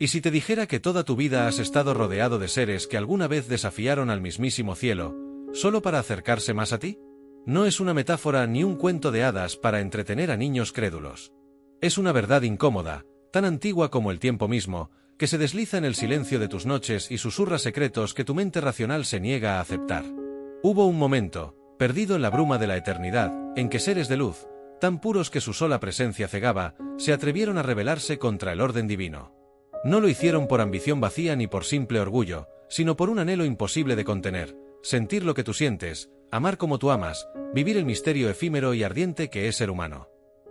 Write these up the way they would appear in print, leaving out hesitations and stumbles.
¿Y si te dijera que toda tu vida has estado rodeado de seres que alguna vez desafiaron al mismísimo cielo, solo para acercarse más a ti? No es una metáfora ni un cuento de hadas para entretener a niños crédulos. Es una verdad incómoda, tan antigua como el tiempo mismo, que se desliza en el silencio de tus noches y susurra secretos que tu mente racional se niega a aceptar. Hubo un momento, perdido en la bruma de la eternidad, en que seres de luz, tan puros que su sola presencia cegaba, se atrevieron a rebelarse contra el orden divino. No lo hicieron por ambición vacía ni por simple orgullo, sino por un anhelo imposible de contener, sentir lo que tú sientes, amar como tú amas, vivir el misterio efímero y ardiente que es ser humano.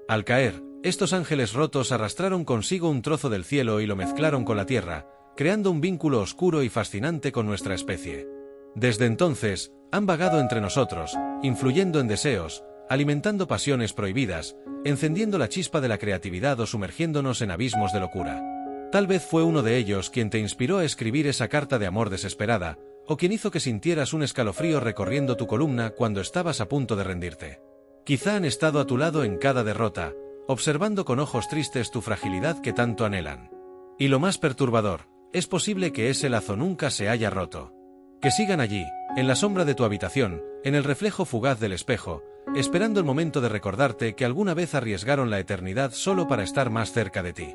Al caer, estos ángeles rotos arrastraron consigo un trozo del cielo y lo mezclaron con la tierra, creando un vínculo oscuro y fascinante con nuestra especie. Desde entonces, han vagado entre nosotros, influyendo en deseos, alimentando pasiones prohibidas, encendiendo la chispa de la creatividad o sumergiéndonos en abismos de locura. Tal vez fue uno de ellos quien te inspiró a escribir esa carta de amor desesperada, o quien hizo que sintieras un escalofrío recorriendo tu columna cuando estabas a punto de rendirte. Quizá han estado a tu lado en cada derrota, observando con ojos tristes tu fragilidad que tanto anhelan. Y lo más perturbador, es posible que ese lazo nunca se haya roto. Que sigan allí, en la sombra de tu habitación, en el reflejo fugaz del espejo, esperando el momento de recordarte que alguna vez arriesgaron la eternidad solo para estar más cerca de ti.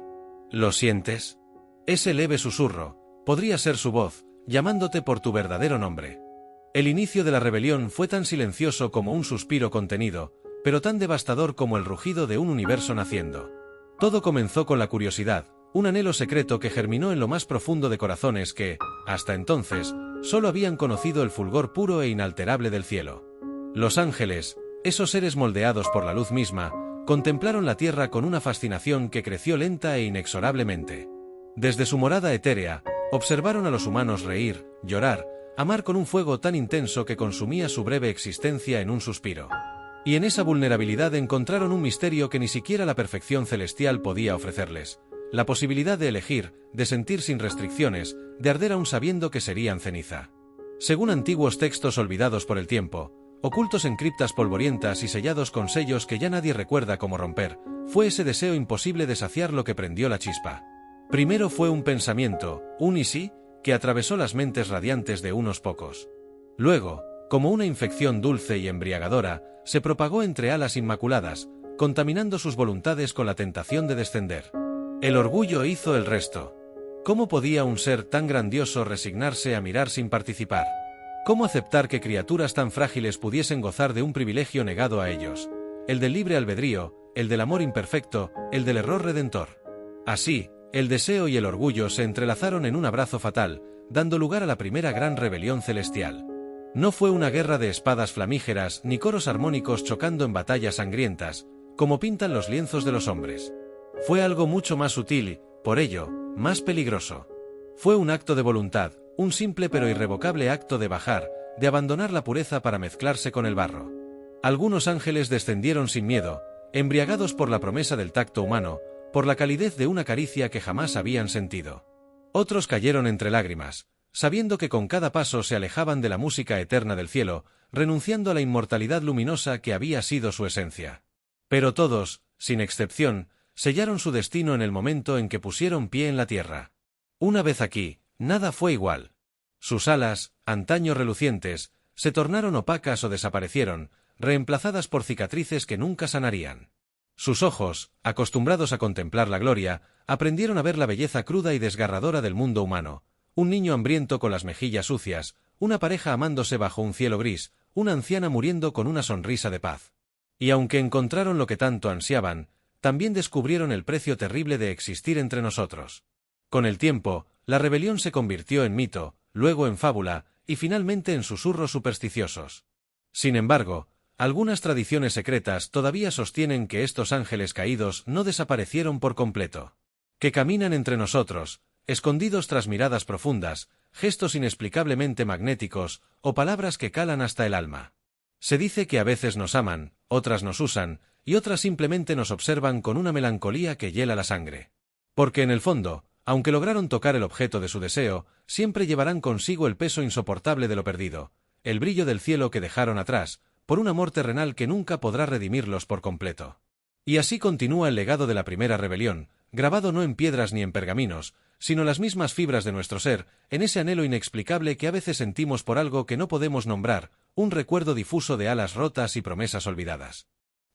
¿Lo sientes? Ese leve susurro, podría ser su voz, llamándote por tu verdadero nombre. El inicio de la rebelión fue tan silencioso como un suspiro contenido, pero tan devastador como el rugido de un universo naciendo. Todo comenzó con la curiosidad, un anhelo secreto que germinó en lo más profundo de corazones que, hasta entonces, solo habían conocido el fulgor puro e inalterable del cielo. Los ángeles, esos seres moldeados por la luz misma, contemplaron la tierra con una fascinación que creció lenta e inexorablemente. Desde su morada etérea, observaron a los humanos reír, llorar, amar con un fuego tan intenso que consumía su breve existencia en un suspiro. Y en esa vulnerabilidad encontraron un misterio que ni siquiera la perfección celestial podía ofrecerles: la posibilidad de elegir, de sentir sin restricciones, de arder aún sabiendo que serían ceniza. Según antiguos textos olvidados por el tiempo, ocultos en criptas polvorientas y sellados con sellos que ya nadie recuerda cómo romper, fue ese deseo imposible de saciar lo que prendió la chispa. Primero fue un pensamiento, un y sí, que atravesó las mentes radiantes de unos pocos. Luego, como una infección dulce y embriagadora, se propagó entre alas inmaculadas, contaminando sus voluntades con la tentación de descender. El orgullo hizo el resto. ¿Cómo podía un ser tan grandioso resignarse a mirar sin participar? ¿Cómo aceptar que criaturas tan frágiles pudiesen gozar de un privilegio negado a ellos? El del libre albedrío, el del amor imperfecto, el del error redentor. Así, el deseo y el orgullo se entrelazaron en un abrazo fatal, dando lugar a la primera gran rebelión celestial. No fue una guerra de espadas flamígeras ni coros armónicos chocando en batallas sangrientas, como pintan los lienzos de los hombres. Fue algo mucho más sutil y, por ello, más peligroso. Fue un acto de voluntad, un simple pero irrevocable acto de bajar, de abandonar la pureza para mezclarse con el barro. Algunos ángeles descendieron sin miedo, embriagados por la promesa del tacto humano, por la calidez de una caricia que jamás habían sentido. Otros cayeron entre lágrimas, sabiendo que con cada paso se alejaban de la música eterna del cielo, renunciando a la inmortalidad luminosa que había sido su esencia. Pero todos, sin excepción, sellaron su destino en el momento en que pusieron pie en la tierra. Una vez aquí, nada fue igual. Sus alas, antaño relucientes, se tornaron opacas o desaparecieron, reemplazadas por cicatrices que nunca sanarían. Sus ojos, acostumbrados a contemplar la gloria, aprendieron a ver la belleza cruda y desgarradora del mundo humano: un niño hambriento con las mejillas sucias, una pareja amándose bajo un cielo gris, una anciana muriendo con una sonrisa de paz. Y aunque encontraron lo que tanto ansiaban, también descubrieron el precio terrible de existir entre nosotros. Con el tiempo, la rebelión se convirtió en mito, luego en fábula, y finalmente en susurros supersticiosos. Sin embargo, algunas tradiciones secretas todavía sostienen que estos ángeles caídos no desaparecieron por completo. Que caminan entre nosotros, escondidos tras miradas profundas, gestos inexplicablemente magnéticos, o palabras que calan hasta el alma. Se dice que a veces nos aman, otras nos usan, y otras simplemente nos observan con una melancolía que hiela la sangre. Porque en el fondo, aunque lograron tocar el objeto de su deseo, siempre llevarán consigo el peso insoportable de lo perdido, el brillo del cielo que dejaron atrás, por un amor terrenal que nunca podrá redimirlos por completo. Y así continúa el legado de la primera rebelión, grabado no en piedras ni en pergaminos, sino las mismas fibras de nuestro ser, en ese anhelo inexplicable que a veces sentimos por algo que no podemos nombrar, un recuerdo difuso de alas rotas y promesas olvidadas.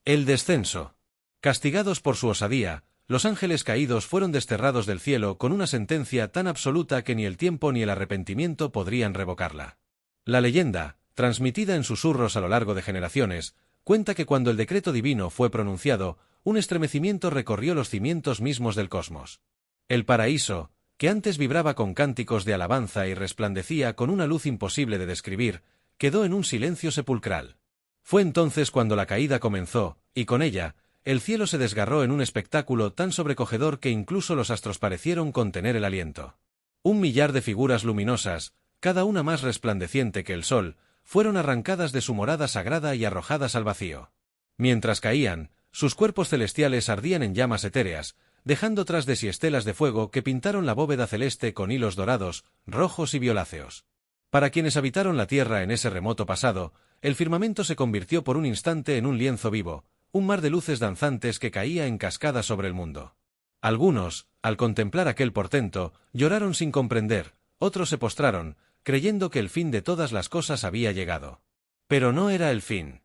El descenso. Castigados por su osadía, los ángeles caídos fueron desterrados del cielo con una sentencia tan absoluta que ni el tiempo ni el arrepentimiento podrían revocarla. La leyenda, transmitida en susurros a lo largo de generaciones, cuenta que cuando el decreto divino fue pronunciado, un estremecimiento recorrió los cimientos mismos del cosmos. El paraíso, que antes vibraba con cánticos de alabanza y resplandecía con una luz imposible de describir, quedó en un silencio sepulcral. Fue entonces cuando la caída comenzó, y con ella, el cielo se desgarró en un espectáculo tan sobrecogedor que incluso los astros parecieron contener el aliento. 1.000.000 de figuras luminosas, cada una más resplandeciente que el sol, fueron arrancadas de su morada sagrada y arrojadas al vacío. Mientras caían, sus cuerpos celestiales ardían en llamas etéreas, dejando tras de sí estelas de fuego que pintaron la bóveda celeste con hilos dorados, rojos y violáceos. Para quienes habitaron la tierra en ese remoto pasado, el firmamento se convirtió por un instante en un lienzo vivo, un mar de luces danzantes que caía en cascada sobre el mundo. Algunos, al contemplar aquel portento, lloraron sin comprender, otros se postraron, creyendo que el fin de todas las cosas había llegado. Pero no era el fin.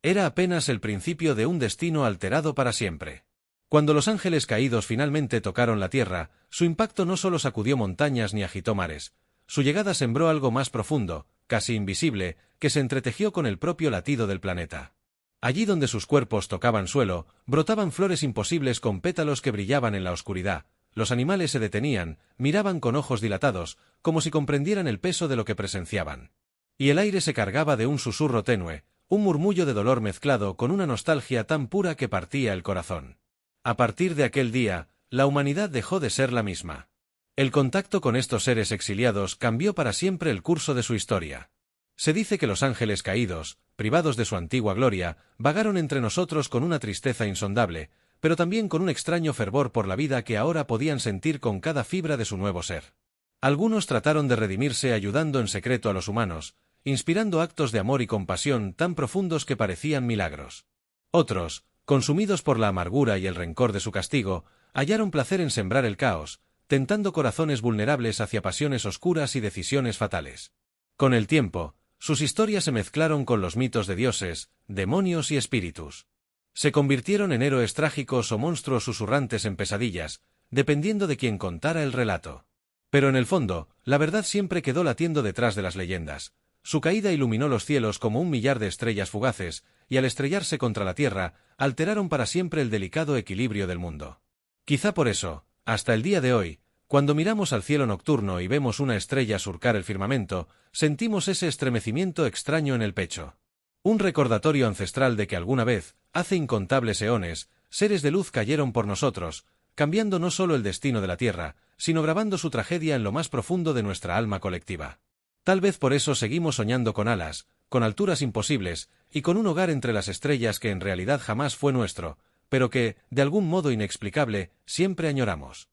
Era apenas el principio de un destino alterado para siempre. Cuando los ángeles caídos finalmente tocaron la tierra, su impacto no solo sacudió montañas ni agitó mares, su llegada sembró algo más profundo, casi invisible, que se entretejió con el propio latido del planeta. Allí donde sus cuerpos tocaban suelo, brotaban flores imposibles con pétalos que brillaban en la oscuridad. Los animales se detenían, miraban con ojos dilatados, como si comprendieran el peso de lo que presenciaban. Y el aire se cargaba de un susurro tenue, un murmullo de dolor mezclado con una nostalgia tan pura que partía el corazón. A partir de aquel día, la humanidad dejó de ser la misma. El contacto con estos seres exiliados cambió para siempre el curso de su historia. Se dice que los ángeles caídos, privados de su antigua gloria, vagaron entre nosotros con una tristeza insondable, pero también con un extraño fervor por la vida que ahora podían sentir con cada fibra de su nuevo ser. Algunos trataron de redimirse ayudando en secreto a los humanos, inspirando actos de amor y compasión tan profundos que parecían milagros. Otros, consumidos por la amargura y el rencor de su castigo, hallaron placer en sembrar el caos, tentando corazones vulnerables hacia pasiones oscuras y decisiones fatales. Con el tiempo, sus historias se mezclaron con los mitos de dioses, demonios y espíritus. Se convirtieron en héroes trágicos o monstruos susurrantes en pesadillas, dependiendo de quien contara el relato. Pero en el fondo, la verdad siempre quedó latiendo detrás de las leyendas. Su caída iluminó los cielos como 1.000.000 de estrellas fugaces, y al estrellarse contra la tierra, alteraron para siempre el delicado equilibrio del mundo. Quizá por eso, hasta el día de hoy, cuando miramos al cielo nocturno y vemos una estrella surcar el firmamento, sentimos ese estremecimiento extraño en el pecho. Un recordatorio ancestral de que alguna vez, hace incontables eones, seres de luz cayeron por nosotros, cambiando no solo el destino de la Tierra, sino grabando su tragedia en lo más profundo de nuestra alma colectiva. Tal vez por eso seguimos soñando con alas, con alturas imposibles, y con un hogar entre las estrellas que en realidad jamás fue nuestro, pero que, de algún modo inexplicable, siempre añoramos.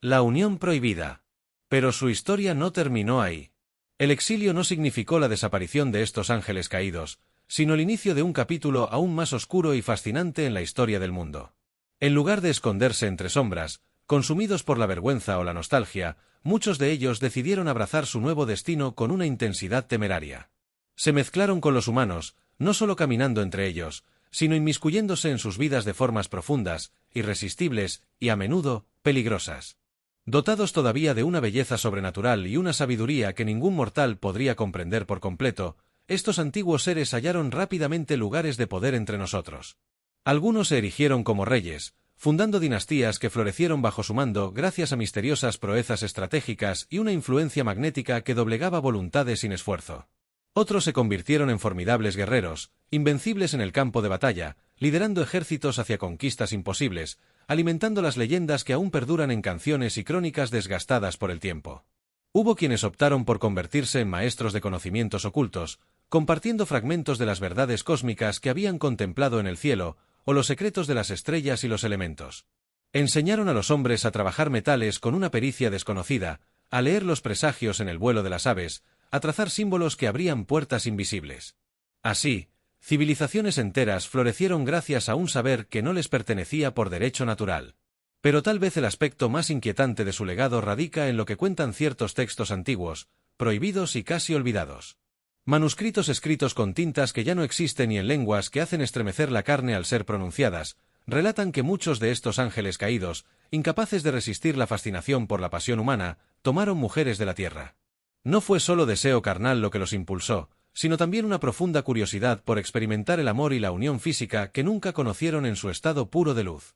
La unión prohibida. Pero su historia no terminó ahí. El exilio no significó la desaparición de estos ángeles caídos, sino el inicio de un capítulo aún más oscuro y fascinante en la historia del mundo. En lugar de esconderse entre sombras, consumidos por la vergüenza o la nostalgia, muchos de ellos decidieron abrazar su nuevo destino con una intensidad temeraria. Se mezclaron con los humanos, no solo caminando entre ellos, sino inmiscuyéndose en sus vidas de formas profundas, irresistibles y, a menudo, peligrosas. Dotados todavía de una belleza sobrenatural y una sabiduría que ningún mortal podría comprender por completo, estos antiguos seres hallaron rápidamente lugares de poder entre nosotros. Algunos se erigieron como reyes, fundando dinastías que florecieron bajo su mando gracias a misteriosas proezas estratégicas y una influencia magnética que doblegaba voluntades sin esfuerzo. Otros se convirtieron en formidables guerreros, invencibles en el campo de batalla, liderando ejércitos hacia conquistas imposibles, alimentando las leyendas que aún perduran en canciones y crónicas desgastadas por el tiempo. Hubo quienes optaron por convertirse en maestros de conocimientos ocultos, compartiendo fragmentos de las verdades cósmicas que habían contemplado en el cielo, o los secretos de las estrellas y los elementos. Enseñaron a los hombres a trabajar metales con una pericia desconocida, a leer los presagios en el vuelo de las aves, a trazar símbolos que abrían puertas invisibles. Así, civilizaciones enteras florecieron gracias a un saber que no les pertenecía por derecho natural. Pero tal vez el aspecto más inquietante de su legado radica en lo que cuentan ciertos textos antiguos, prohibidos y casi olvidados. Manuscritos escritos con tintas que ya no existen y en lenguas que hacen estremecer la carne al ser pronunciadas, relatan que muchos de estos ángeles caídos, incapaces de resistir la fascinación por la pasión humana, tomaron mujeres de la tierra. No fue solo deseo carnal lo que los impulsó, sino también una profunda curiosidad por experimentar el amor y la unión física que nunca conocieron en su estado puro de luz.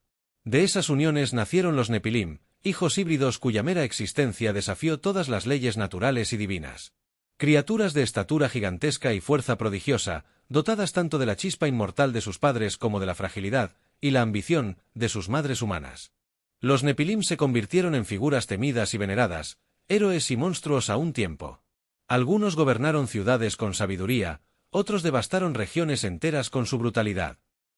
De esas uniones nacieron los Nepilim, hijos híbridos cuya mera existencia desafió todas las leyes naturales y divinas. Criaturas de estatura gigantesca y fuerza prodigiosa, dotadas tanto de la chispa inmortal de sus padres como de la fragilidad y la ambición de sus madres humanas. Los Nepilim se convirtieron en figuras temidas y veneradas, héroes y monstruos a un tiempo. Algunos gobernaron ciudades con sabiduría, otros devastaron regiones enteras con su brutalidad.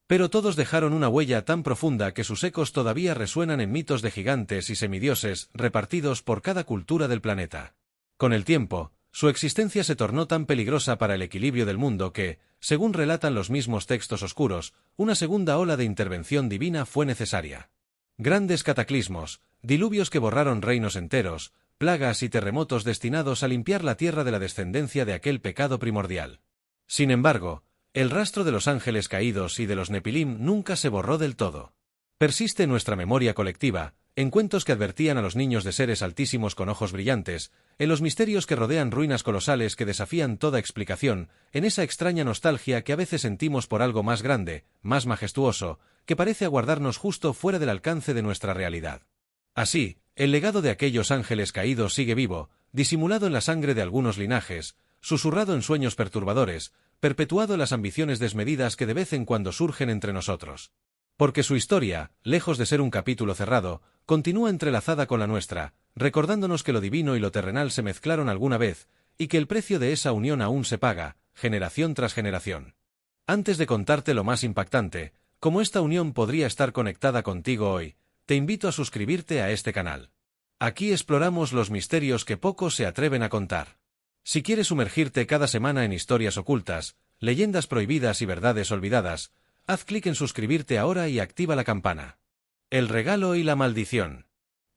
Pero todos dejaron una huella tan profunda que sus ecos todavía resuenan en mitos de gigantes y semidioses repartidos por cada cultura del planeta. Con el tiempo, su existencia se tornó tan peligrosa para el equilibrio del mundo que, según relatan los mismos textos oscuros, una segunda ola de intervención divina fue necesaria. Grandes cataclismos, diluvios que borraron reinos enteros, plagas y terremotos destinados a limpiar la tierra de la descendencia de aquel pecado primordial. Sin embargo, el rastro de los ángeles caídos y de los Nepilim nunca se borró del todo. Persiste en nuestra memoria colectiva, en cuentos que advertían a los niños de seres altísimos con ojos brillantes, en los misterios que rodean ruinas colosales que desafían toda explicación, en esa extraña nostalgia que a veces sentimos por algo más grande, más majestuoso, que parece aguardarnos justo fuera del alcance de nuestra realidad. Así, el legado de aquellos ángeles caídos sigue vivo, disimulado en la sangre de algunos linajes, susurrado en sueños perturbadores, perpetuado en las ambiciones desmedidas que de vez en cuando surgen entre nosotros. Porque su historia, lejos de ser un capítulo cerrado, continúa entrelazada con la nuestra, recordándonos que lo divino y lo terrenal se mezclaron alguna vez, y que el precio de esa unión aún se paga, generación tras generación. Antes de contarte lo más impactante, cómo esta unión podría estar conectada contigo hoy, te invito a suscribirte a este canal. Aquí exploramos los misterios que pocos se atreven a contar. Si quieres sumergirte cada semana en historias ocultas, leyendas prohibidas y verdades olvidadas, haz clic en suscribirte ahora y activa la campana. El regalo y la maldición.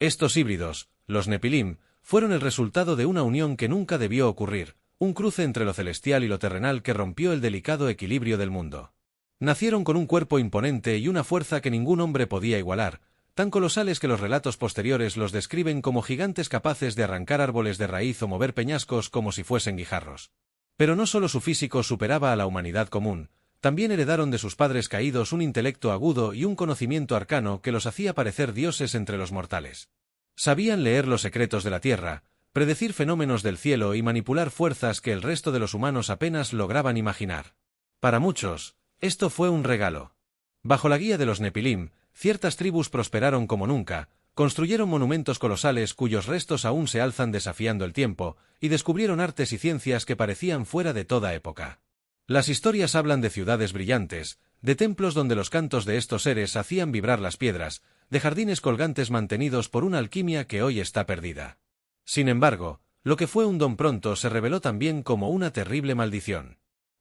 Estos híbridos, los Nepilim, fueron el resultado de una unión que nunca debió ocurrir, un cruce entre lo celestial y lo terrenal que rompió el delicado equilibrio del mundo. Nacieron con un cuerpo imponente y una fuerza que ningún hombre podía igualar, tan colosales que los relatos posteriores los describen como gigantes capaces de arrancar árboles de raíz o mover peñascos como si fuesen guijarros. Pero no solo su físico superaba a la humanidad común, también heredaron de sus padres caídos un intelecto agudo y un conocimiento arcano que los hacía parecer dioses entre los mortales. Sabían leer los secretos de la tierra, predecir fenómenos del cielo y manipular fuerzas que el resto de los humanos apenas lograban imaginar. Para muchos, esto fue un regalo. Bajo la guía de los Nepilim, ciertas tribus prosperaron como nunca, construyeron monumentos colosales cuyos restos aún se alzan desafiando el tiempo, y descubrieron artes y ciencias que parecían fuera de toda época. Las historias hablan de ciudades brillantes, de templos donde los cantos de estos seres hacían vibrar las piedras, de jardines colgantes mantenidos por una alquimia que hoy está perdida. Sin embargo, lo que fue un don pronto se reveló también como una terrible maldición.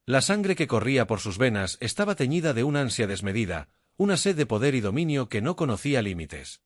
La sangre que corría por sus venas estaba teñida de una ansia desmedida, una sed de poder y dominio que no conocía límites.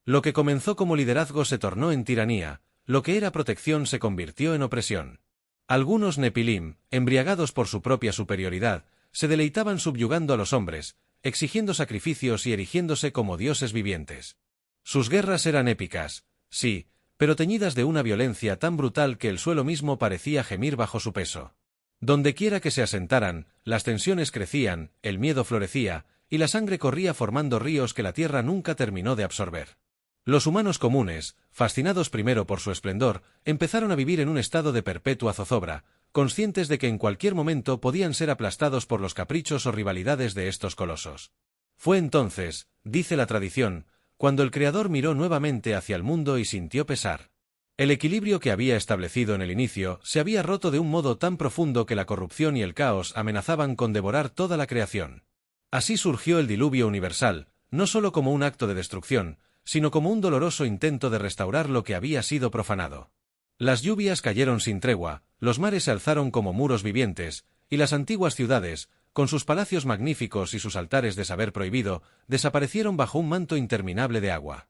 Lo que comenzó como liderazgo se tornó en tiranía, lo que era protección se convirtió en opresión. Algunos Nepilim, embriagados por su propia superioridad, se deleitaban subyugando a los hombres, exigiendo sacrificios y erigiéndose como dioses vivientes. Sus guerras eran épicas, sí, pero teñidas de una violencia tan brutal que el suelo mismo parecía gemir bajo su peso. Dondequiera que se asentaran, las tensiones crecían, el miedo florecía, y la sangre corría formando ríos que la tierra nunca terminó de absorber. Los humanos comunes, fascinados primero por su esplendor, empezaron a vivir en un estado de perpetua zozobra, conscientes de que en cualquier momento podían ser aplastados por los caprichos o rivalidades de estos colosos. Fue entonces, dice la tradición, cuando el Creador miró nuevamente hacia el mundo y sintió pesar. El equilibrio que había establecido en el inicio se había roto de un modo tan profundo que la corrupción y el caos amenazaban con devorar toda la creación. Así surgió el diluvio universal, no solo como un acto de destrucción, sino como un doloroso intento de restaurar lo que había sido profanado. Las lluvias cayeron sin tregua, los mares se alzaron como muros vivientes, y las antiguas ciudades, con sus palacios magníficos y sus altares de saber prohibido, desaparecieron bajo un manto interminable de agua.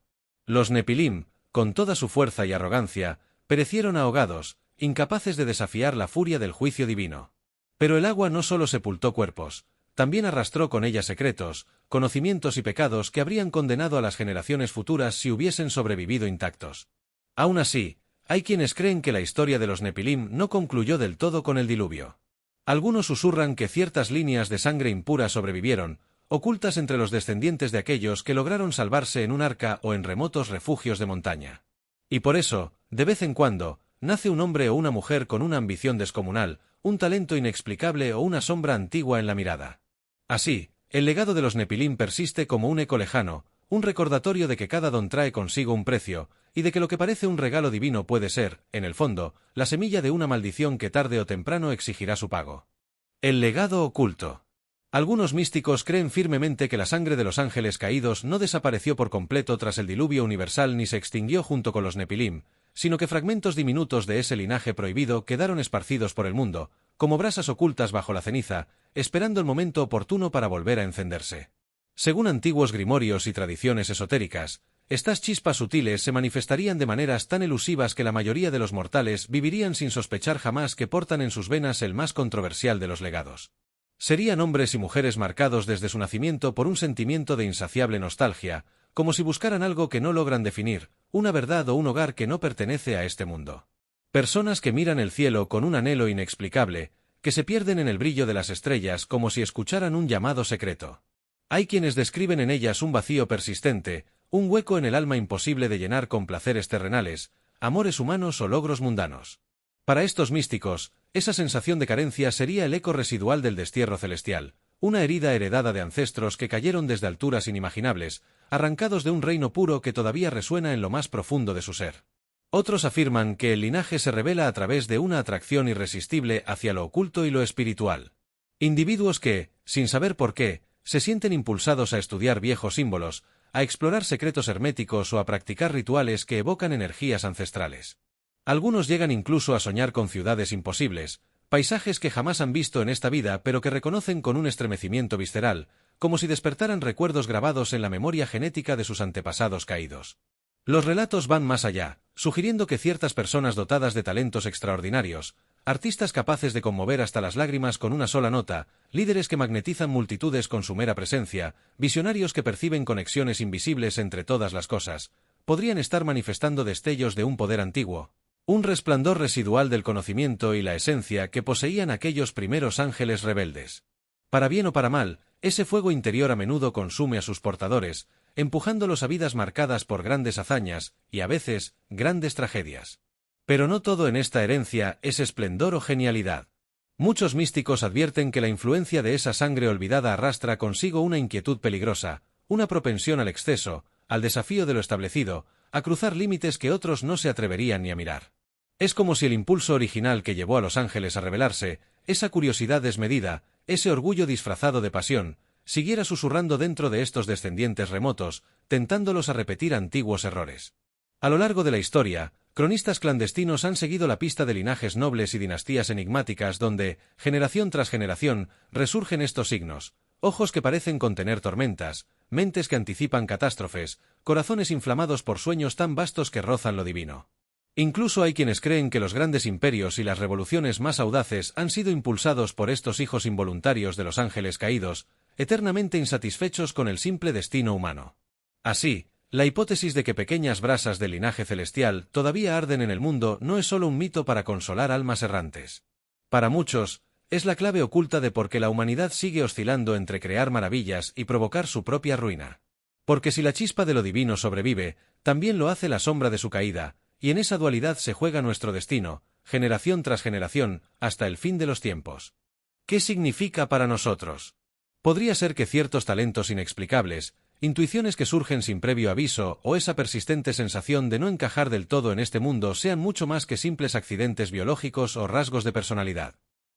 Los Nepilim, con toda su fuerza y arrogancia, perecieron ahogados, incapaces de desafiar la furia del juicio divino. Pero el agua no solo sepultó cuerpos, también arrastró con ella secretos, conocimientos y pecados que habrían condenado a las generaciones futuras si hubiesen sobrevivido intactos. Aún así, hay quienes creen que la historia de los Nepilim no concluyó del todo con el diluvio. Algunos susurran que ciertas líneas de sangre impura sobrevivieron, ocultas entre los descendientes de aquellos que lograron salvarse en un arca o en remotos refugios de montaña. Y por eso, de vez en cuando, nace un hombre o una mujer con una ambición descomunal, un talento inexplicable o una sombra antigua en la mirada. Así, el legado de los Nepilim persiste como un eco lejano, un recordatorio de que cada don trae consigo un precio, y de que lo que parece un regalo divino puede ser, en el fondo, la semilla de una maldición que tarde o temprano exigirá su pago. El legado oculto. Algunos místicos creen firmemente que la sangre de los ángeles caídos no desapareció por completo tras el diluvio universal ni se extinguió junto con los Nepilim, sino que fragmentos diminutos de ese linaje prohibido quedaron esparcidos por el mundo, como brasas ocultas bajo la ceniza, esperando el momento oportuno para volver a encenderse. Según antiguos grimorios y tradiciones esotéricas, estas chispas sutiles se manifestarían de maneras tan elusivas que la mayoría de los mortales vivirían sin sospechar jamás que portan en sus venas el más controversial de los legados. Serían hombres y mujeres marcados desde su nacimiento por un sentimiento de insaciable nostalgia, como si buscaran algo que no logran definir, una verdad o un hogar que no pertenece a este mundo. Personas que miran el cielo con un anhelo inexplicable, que se pierden en el brillo de las estrellas como si escucharan un llamado secreto. Hay quienes describen en ellas un vacío persistente, un hueco en el alma imposible de llenar con placeres terrenales, amores humanos o logros mundanos. Para estos místicos, esa sensación de carencia sería el eco residual del destierro celestial, una herida heredada de ancestros que cayeron desde alturas inimaginables, arrancados de un reino puro que todavía resuena en lo más profundo de su ser. Otros afirman que el linaje se revela a través de una atracción irresistible hacia lo oculto y lo espiritual. Individuos que, sin saber por qué, se sienten impulsados a estudiar viejos símbolos, a explorar secretos herméticos o a practicar rituales que evocan energías ancestrales. Algunos llegan incluso a soñar con ciudades imposibles, paisajes que jamás han visto en esta vida pero que reconocen con un estremecimiento visceral, como si despertaran recuerdos grabados en la memoria genética de sus antepasados caídos. Los relatos van más allá, sugiriendo que ciertas personas dotadas de talentos extraordinarios, artistas capaces de conmover hasta las lágrimas con una sola nota, líderes que magnetizan multitudes con su mera presencia, visionarios que perciben conexiones invisibles entre todas las cosas, podrían estar manifestando destellos de un poder antiguo, un resplandor residual del conocimiento y la esencia que poseían aquellos primeros ángeles rebeldes. Para bien o para mal, ese fuego interior a menudo consume a sus portadores, empujándolos a vidas marcadas por grandes hazañas y, a veces, grandes tragedias. Pero no todo en esta herencia es esplendor o genialidad. Muchos místicos advierten que la influencia de esa sangre olvidada arrastra consigo una inquietud peligrosa, una propensión al exceso, al desafío de lo establecido, a cruzar límites que otros no se atreverían ni a mirar. Es como si el impulso original que llevó a los ángeles a rebelarse, esa curiosidad desmedida, ese orgullo disfrazado de pasión, siguiera susurrando dentro de estos descendientes remotos, tentándolos a repetir antiguos errores. A lo largo de la historia, cronistas clandestinos han seguido la pista de linajes nobles y dinastías enigmáticas donde, generación tras generación, resurgen estos signos, ojos que parecen contener tormentas, mentes que anticipan catástrofes, corazones inflamados por sueños tan vastos que rozan lo divino. Incluso hay quienes creen que los grandes imperios y las revoluciones más audaces han sido impulsados por estos hijos involuntarios de los ángeles caídos, eternamente insatisfechos con el simple destino humano. Así, la hipótesis de que pequeñas brasas del linaje celestial todavía arden en el mundo no es solo un mito para consolar almas errantes. Para muchos, es la clave oculta de por qué la humanidad sigue oscilando entre crear maravillas y provocar su propia ruina. Porque si la chispa de lo divino sobrevive, también lo hace la sombra de su caída, y en esa dualidad se juega nuestro destino, generación tras generación, hasta el fin de los tiempos. ¿Qué significa para nosotros? Podría ser que ciertos talentos inexplicables, intuiciones que surgen sin previo aviso o esa persistente sensación de no encajar del todo en este mundo sean mucho más que simples accidentes biológicos o rasgos de personalidad.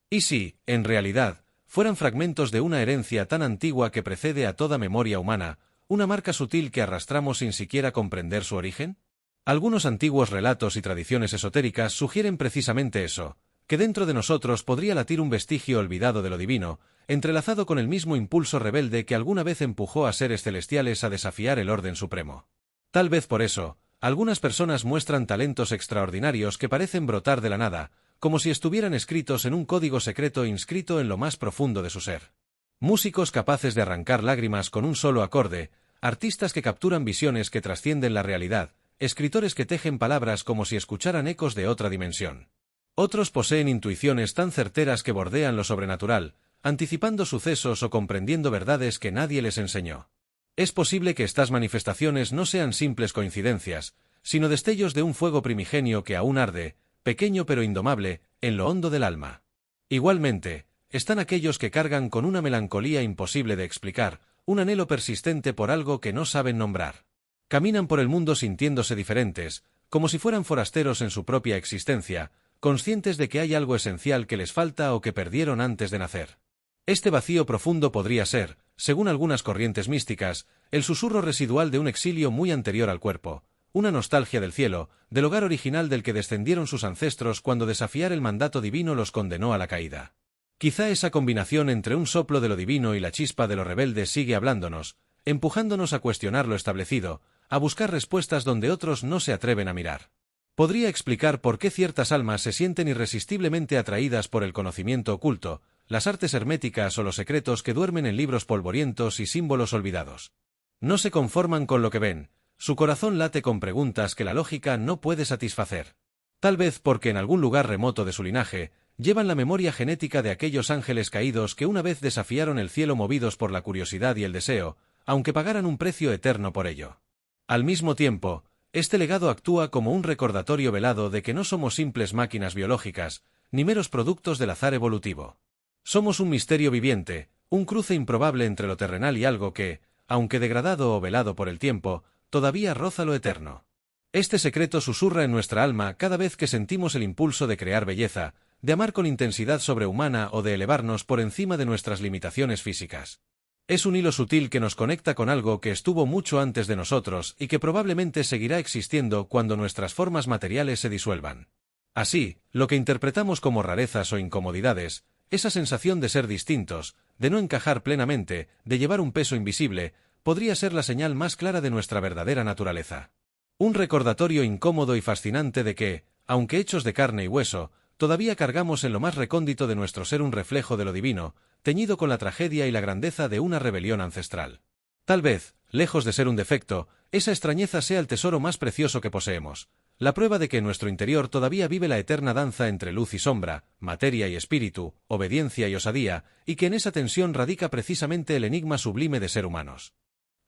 ¿Y si, en realidad, fueran fragmentos de una herencia tan antigua que precede a toda memoria humana, una marca sutil que arrastramos sin siquiera comprender su origen? Algunos antiguos relatos y tradiciones esotéricas sugieren precisamente eso, que dentro de nosotros podría latir un vestigio olvidado de lo divino, entrelazado con el mismo impulso rebelde que alguna vez empujó a seres celestiales a desafiar el orden supremo. Tal vez por eso, algunas personas muestran talentos extraordinarios que parecen brotar de la nada, como si estuvieran escritos en un código secreto inscrito en lo más profundo de su ser. Músicos capaces de arrancar lágrimas con un solo acorde, artistas que capturan visiones que trascienden la realidad, escritores que tejen palabras como si escucharan ecos de otra dimensión. Otros poseen intuiciones tan certeras que bordean lo sobrenatural, anticipando sucesos o comprendiendo verdades que nadie les enseñó. Es posible que estas manifestaciones no sean simples coincidencias, sino destellos de un fuego primigenio que aún arde, pequeño pero indomable, en lo hondo del alma. Igualmente, están aquellos que cargan con una melancolía imposible de explicar, un anhelo persistente por algo que no saben nombrar. Caminan por el mundo sintiéndose diferentes, como si fueran forasteros en su propia existencia, conscientes de que hay algo esencial que les falta o que perdieron antes de nacer. Este vacío profundo podría ser, según algunas corrientes místicas, el susurro residual de un exilio muy anterior al cuerpo, una nostalgia del cielo, del hogar original del que descendieron sus ancestros cuando desafiar el mandato divino los condenó a la caída. Quizá esa combinación entre un soplo de lo divino y la chispa de lo rebelde sigue hablándonos, empujándonos a cuestionar lo establecido, a buscar respuestas donde otros no se atreven a mirar. Podría explicar por qué ciertas almas se sienten irresistiblemente atraídas por el conocimiento oculto, las artes herméticas o los secretos que duermen en libros polvorientos y símbolos olvidados. No se conforman con lo que ven, su corazón late con preguntas que la lógica no puede satisfacer. Tal vez porque en algún lugar remoto de su linaje, llevan la memoria genética de aquellos ángeles caídos que una vez desafiaron el cielo movidos por la curiosidad y el deseo, aunque pagaran un precio eterno por ello. Al mismo tiempo, este legado actúa como un recordatorio velado de que no somos simples máquinas biológicas, ni meros productos del azar evolutivo. Somos un misterio viviente, un cruce improbable entre lo terrenal y algo que, aunque degradado o velado por el tiempo, todavía roza lo eterno. Este secreto susurra en nuestra alma cada vez que sentimos el impulso de crear belleza, de amar con intensidad sobrehumana o de elevarnos por encima de nuestras limitaciones físicas. Es un hilo sutil que nos conecta con algo que estuvo mucho antes de nosotros y que probablemente seguirá existiendo cuando nuestras formas materiales se disuelvan. Así, lo que interpretamos como rarezas o incomodidades, esa sensación de ser distintos, de no encajar plenamente, de llevar un peso invisible, podría ser la señal más clara de nuestra verdadera naturaleza. Un recordatorio incómodo y fascinante de que, aunque hechos de carne y hueso, todavía cargamos en lo más recóndito de nuestro ser un reflejo de lo divino, teñido con la tragedia y la grandeza de una rebelión ancestral. Tal vez, lejos de ser un defecto, esa extrañeza sea el tesoro más precioso que poseemos, la prueba de que en nuestro interior todavía vive la eterna danza entre luz y sombra, materia y espíritu, obediencia y osadía, y que en esa tensión radica precisamente el enigma sublime de ser humanos.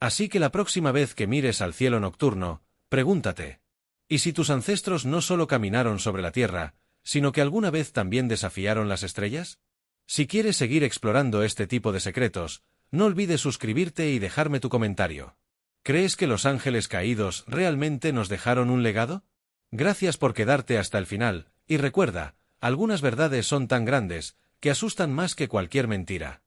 Así que la próxima vez que mires al cielo nocturno, pregúntate, ¿y si tus ancestros no solo caminaron sobre la tierra, sino que alguna vez también desafiaron las estrellas? Si quieres seguir explorando este tipo de secretos, no olvides suscribirte y dejarme tu comentario. ¿Crees que los ángeles caídos realmente nos dejaron un legado? Gracias por quedarte hasta el final, y recuerda, algunas verdades son tan grandes, que asustan más que cualquier mentira.